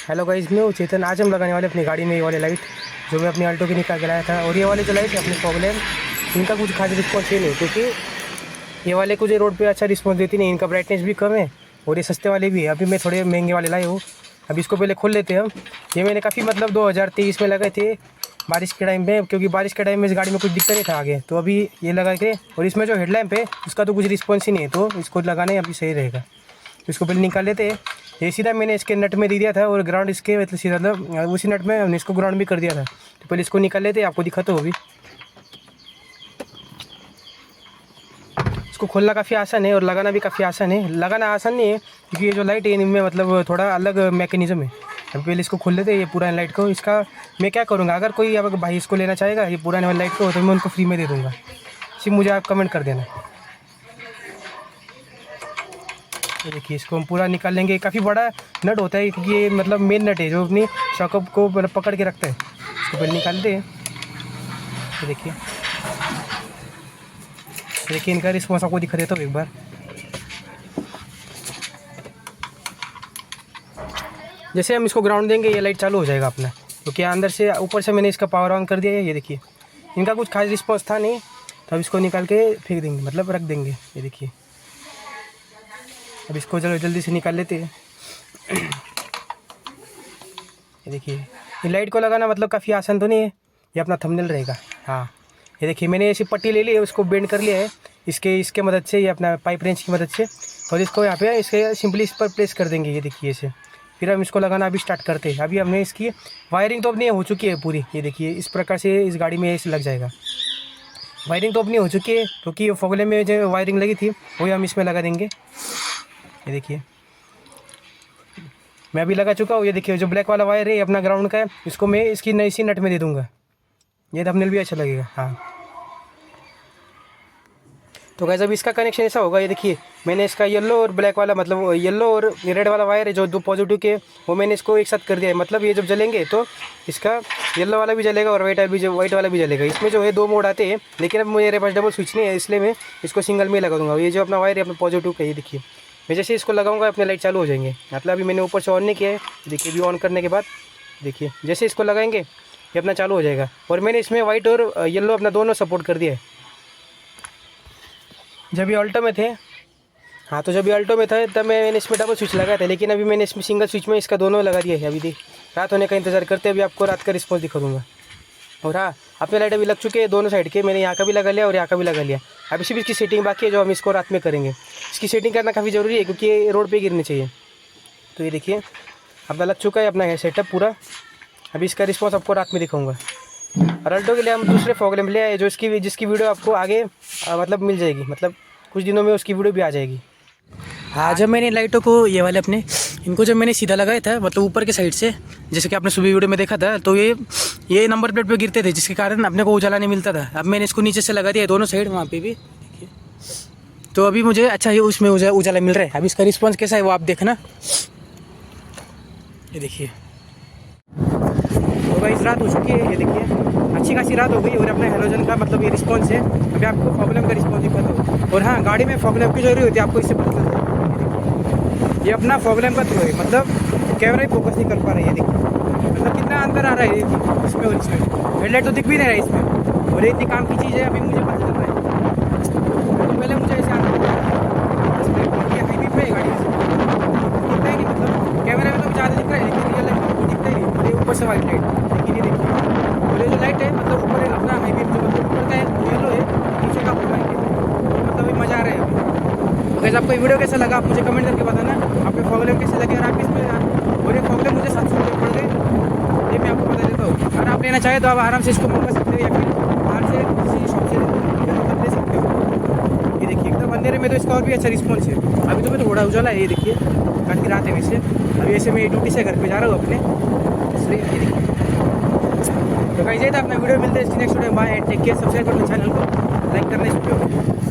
Hello guys, मैं हूँ चेतन। आज हम लगाने वाले अपनी गाड़ी में ये वाले लाइट जो मैं अपनी अल्टो की निकाल के लाया था। और ये वाले जो लाइट है अपने फॉग लैम्प, इनका कुछ खास रिस्पॉन्स ये नहीं, क्योंकि ये वाले कुछ रोड पे अच्छा रिस्पॉन्स देती नहीं। इनका ब्राइटनेस भी कम है और ये सस्ते वाले भी है। अभी मैं थोड़े महंगे वाले लाए हूँ। अभी इसको पहले खोल लेते हैं हम। ये मैंने काफ़ी 2023 में लगाए थे बारिश के टाइम पे, क्योंकि बारिश के टाइम में इस गाड़ी में कुछ दिक्कत नहीं था आगे, तो अभी ये लगा के। और इसमें जो हेडलैम्प है उसका तो कुछ रिस्पॉन्स ही नहीं है, तो इसको लगाने अभी सही रहेगा। तो इसको पहले निकाल लेते हैं। ये सीधा मैंने इसके नट में दे दिया था और ग्राउंड इसके मतलब सीधा मतलब उसी नट में हमने इसको ग्राउंड भी कर दिया था। तो पहले इसको निकाल लेते हैं, आपको दिखाता हूँ अभी। इसको खोलना काफ़ी आसान है और लगाना भी काफ़ी आसान है। लगाना आसान नहीं है क्योंकि ये जो लाइट है इनमें मतलब थोड़ा अलग मैकेनिज़्म है। अब पहले इसको खोल लेते हैं ये पुरानी लाइट को। इसका मैं क्या करूँगा, अगर कोई अगर भाई इसको लेना चाहेगा ये पुराने वाली लाइट को, तो मैं उनको फ्री में दे दूँगा। सिर्फ मुझे आप कमेंट कर देना। ये देखिए, इसको हम पूरा निकाल लेंगे। काफ़ी बड़ा नट होता है क्योंकि ये मतलब मेन नट है जो अपनी शॉकअप को पकड़ के रखता है। इसको पहले निकालते हैं। ये देखिए देखिए, इनका रिस्पॉन्स आपको दिखा देता हूँ एक बार। जैसे हम इसको ग्राउंड देंगे ये लाइट चालू हो जाएगा अपना, क्योंकि अंदर से ऊपर से मैंने इसका पावर ऑन कर दिया है। ये देखिए, इनका कुछ खास रिस्पॉन्स था नहीं, तो अब इसको निकाल के फेंक देंगे, मतलब रख देंगे। ये देखिए, अब इसको चलो जल्दी से निकाल लेते हैं। ये देखिए, ये लाइट को लगाना मतलब काफ़ी आसान तो नहीं है। ये अपना थंबनेल रहेगा। हाँ, ये देखिए, मैंने ऐसी पट्टी ले ली है, उसको बेंड कर लिया है इसके मदद से, ये अपना पाइप रेंच की मदद से। और इसको यहाँ पे इसके सिंपली इस पर प्लेस कर देंगे। ये देखिए ऐसे। फिर हम इसको लगाना अभी स्टार्ट करते हैं। अभी हमने इसकी वायरिंग तो अपनी हो चुकी है पूरी। ये देखिए, इस प्रकार से इस गाड़ी में ऐसे लग जाएगा। वायरिंग तो अपनी हो चुकी है, क्योंकि फोगले में जो वायरिंग लगी थी वही हम इसमें लगा देंगे। ये देखिए, मैं अभी लगा चुका हूँ। ये देखिए, जो ब्लैक वाला वायर है ये अपना ग्राउंड का है, इसको मैं इसकी नई सी नट में दे दूँगा। ये थंबनेल भी अच्छा लगेगा। हाँ, तो गाइस अभी इसका कनेक्शन ऐसा होगा। ये देखिए, मैंने इसका येलो और ब्लैक वाला मतलब येलो और रेड वाला वायर है जो दो पॉजिटिव के, वो मैंने इसको एक साथ कर दिया है। मतलब ये जब जलेंगे तो इसका येलो वाला भी जलेगा और वाइट वाला भी जलेगा। इसमें जो है दो मोड आते हैं, लेकिन अब मेरे पास डबल स्विच नहीं है, इसलिए मैं इसको सिंगल में लगा दूँगा। ये जो अपना वायर है अपना पॉजिटिव का, ये देखिए, मैं जैसे इसको लगाऊंगा अपने लाइट चालू हो जाएंगे। मतलब अभी मैंने ऊपर से ऑन नहीं किया है। देखिए, अभी ऑन करने के बाद देखिए जैसे इसको लगाएंगे ये अपना चालू हो जाएगा। और मैंने इसमें वाइट और येलो अपना दोनों सपोर्ट कर दिया है। जब ये अल्टो में थे, हाँ, तो जब ये अल्टो में था तब मैंने इसमें डबल स्विच लगाया था, लेकिन अभी मैंने इसमें सिंगल स्विच में इसका दोनों लगा दिया है। अभी रात होने का इंतज़ार करते, अभी आपको रात का रिस्पॉन्स दिखा दूँगा। और हाँ, अपने लाइट अभी लग चुके हैं दोनों साइड के। मैंने यहाँ का भी लगा लिया और यहाँ का भी लगा लिया। अभी सिर्फ इसकी सेटिंग बाकी है जो हम इसको रात में करेंगे। इसकी सेटिंग करना काफ़ी ज़रूरी है क्योंकि ये रोड पे गिरनी चाहिए। तो ये देखिए, अपना लग चुका है अपना है सेटअप पूरा। अभी इसका रिस्पॉन्स आपको रात में दिखाऊंगा। और अल्टो के लिए हम दूसरे फॉग लैम्प ले आए जो जिसकी वीडियो आपको आगे मतलब मिल जाएगी, मतलब कुछ दिनों में उसकी वीडियो भी आ जाएगी। हाँ, जब मैंने लाइटों को ये वाले अपने इनको जब मैंने सीधा लगाया था, मतलब ऊपर के साइड से, जैसे कि आपने सुबह वीडियो में देखा था, तो ये नंबर प्लेट पे गिरते थे, जिसके कारण अपने को उजाला नहीं मिलता था। अब मैंने इसको नीचे से लगा दिया दोनों साइड, वहाँ पे भी देखिए। तो अभी मुझे अच्छा ये उसमें उजाला मिल रहा है। अभी इसका रिस्पॉन्स कैसा है वो आप देखना। ये देखिए, तो गाइस रात हो चुकी है। ये देखिए, अच्छी खासी रात हो गई और अपने हेलोजन का मतलब ये रिस्पॉन्स है। अभी आपको फॉग लैम्प का रिस्पॉन्स ही पता हो। और हाँ, गाड़ी में फॉग लैम्प की जरूरत होती है, आपको इससे पता चलता है। ये अपना फॉग लैम्प का थ्रू है, मतलब कैमरा ही फोकस नहीं कर पा रहा है। ये देखिए, मतलब कितना अंतर आ रहा है इसमें और इसमें। हेडलाइट तो दिख भी नहीं रहा है इसमें, और ये इतनी काम की चीज़ है। अभी मुझे पता चल रहा है, तो पहले मुझे ऐसे आता है हाईवे पे गाड़ी दिखता ही नहीं, मतलब कैमरे में तो ज़्यादा दिख रहा है लेकिन रियल लाइफ में दिखता ही नहीं। ये ऊपर से वाइट लाइट, लेकिन ये देखिए, और ये जो लाइट है मतलब ऊपर अपना हाईवे जो मतलब ऊपर का है येलो है, नीचे का वाइट है, मतलब अभी मज़ा आ रहा है अभी। अगर आपको ये वीडियो कैसा लगा आप मुझे कमेंट करके बताना। आपके फॉग लैम्प कैसे लगे और आप इसमें, और ये फॉग लैम्प मुझे 700 रुपये पड़ गए, ये मैं आपको बता देता हूँ। अगर आप लेना चाहें तो आप आराम से इसको मंगवा सकते हो या फिर बाहर से किसी शॉप से ले सकते हो। ये देखिए, एकदम अंधेरे में तो इसका और भी अच्छा रिस्पॉन्स है। अभी तो मैं थोड़ा उजाला है। ये देखिए, काफ़ी रात है वैसे। अभी ऐसे मैं ड्यूटी से घर पे जा रहा हूँ अपने, इसलिए ये देखिए। तो गाइस ये था अपना वीडियो, मिलते हैं नेक्स्ट वीडियो में। बाय, टेक केयर, सब्सक्राइब करना चैनल को, लाइक करना इस वीडियो को।